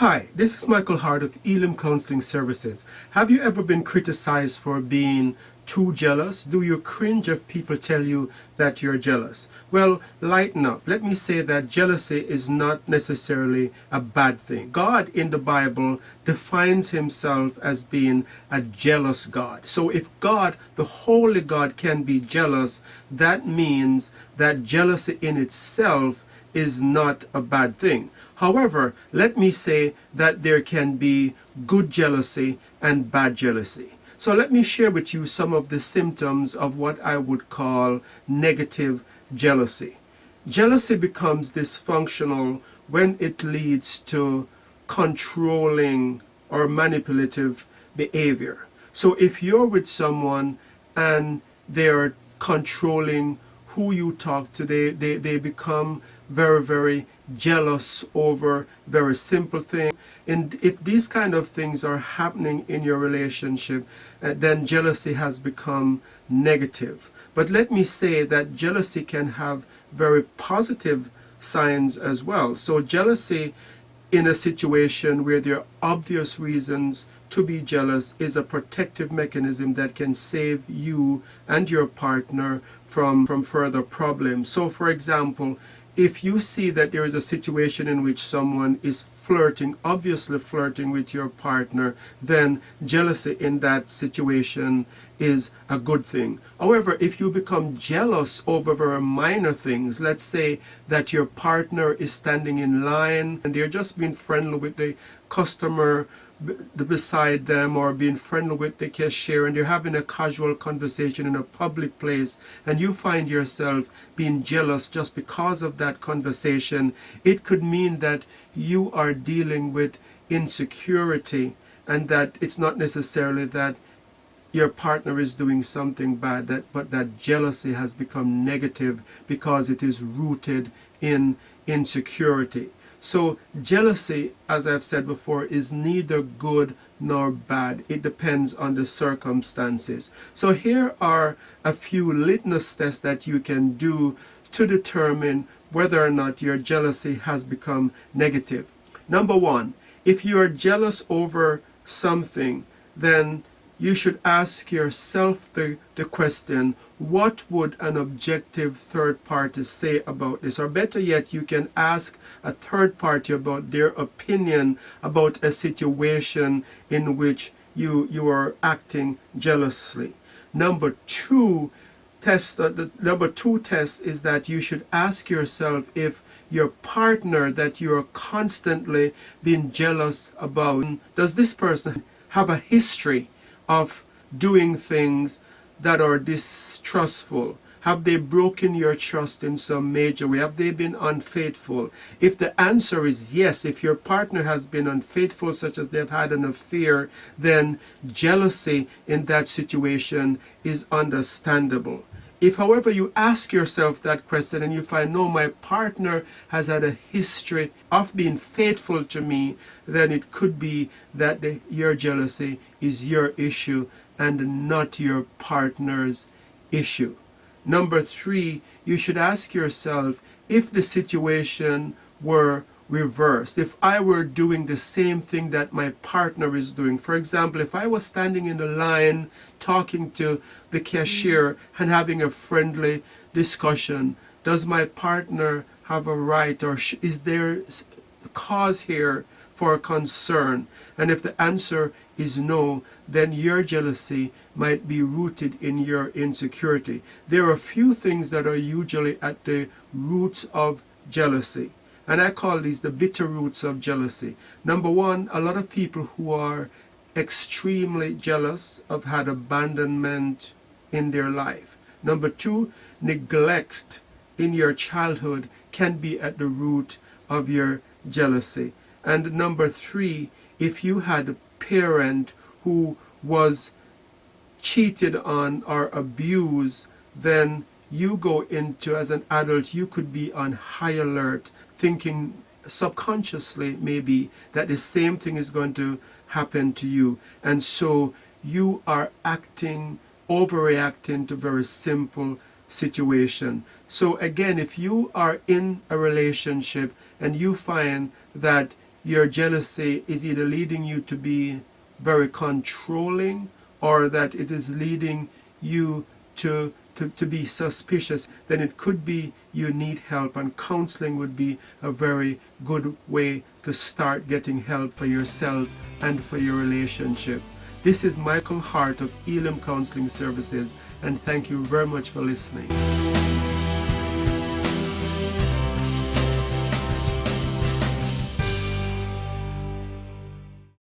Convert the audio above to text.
Hi, this is Michael Hart of Elim Counseling Services. Have you ever been criticized for being too jealous? Do you cringe if people tell you that you're jealous? Well, lighten up. Let me say that jealousy is not necessarily a bad thing. God in the Bible defines himself as being a jealous God. So if God, the holy God, can be jealous, that means that jealousy in itself is not a bad thing. However, let me say that there can be good jealousy and bad jealousy. So let me share with you some of the symptoms of what I would call negative jealousy. Jealousy becomes dysfunctional when it leads to controlling or manipulative behavior. So if you're with someone and they're controlling who you talk to, they become very jealous over very simple things. And if these kind of things are happening in your relationship, then jealousy has become negative. But let me say that jealousy can have very positive signs as well. So jealousy in a situation where there are obvious reasons to be jealous is a protective mechanism that can save you and your partner from further problems. So for example, if you see that there is a situation in which someone is flirting, obviously flirting with your partner, then jealousy in that situation is a good thing. However, if you become jealous over very minor things, let's say that your partner is standing in line and they're just being friendly with the customer beside them, or being friendly with the cashier, and they're having a casual conversation in a public place, and you find yourself being jealous just because of that conversation, it could mean that you are dealing with insecurity, and that it's not necessarily that your partner is doing something bad, but that jealousy has become negative because it is rooted in insecurity. So jealousy, as I've said before, is neither good nor bad. It depends on the circumstances. So here are a few litmus tests that you can do to determine whether or not your jealousy has become negative. Number one, if you are jealous over something, then you should ask yourself the question, what would an objective third party say about this? Or better yet, you can ask a third party about their opinion about a situation in which you are acting jealously. Number two test, the number two test is that you should ask yourself if your partner that you are constantly being jealous about, does this person have a history of doing things that are distrustful? Have they broken your trust in some major way? Have they been unfaithful? If the answer is yes, if your partner has been unfaithful, such as they've had an affair, then jealousy in that situation is understandable. If, however, you ask yourself that question and you find, no, my partner has had a history of being faithful to me, then it could be that your jealousy is your issue and not your partner's issue. Number three, you should ask yourself, if the situation were reversed, if I were doing the same thing that my partner is doing. For example, if I was standing in the line talking to the cashier and having a friendly discussion, does my partner have a right, or is there cause here for concern? And if the answer is no, then your jealousy might be rooted in your insecurity. There are a few things that are usually at the roots of jealousy, and I call these the bitter roots of jealousy. Number one, a lot of people who are extremely jealous have had abandonment in their life. Number two, neglect in your childhood can be at the root of your jealousy. And number three, if you had a parent who was cheated on or abused, then you go into, as an adult, you could be on high alert, thinking subconsciously maybe that the same thing is going to happen to you. And so you are overreacting to very simple situation. So again, if you are in a relationship and you find that your jealousy is either leading you to be very controlling, or that it is leading you to be suspicious, then it could be you need help, and counseling would be a very good way to start getting help for yourself and for your relationship. This is Michael Hart of Elam Counseling Services, and thank you very much for listening.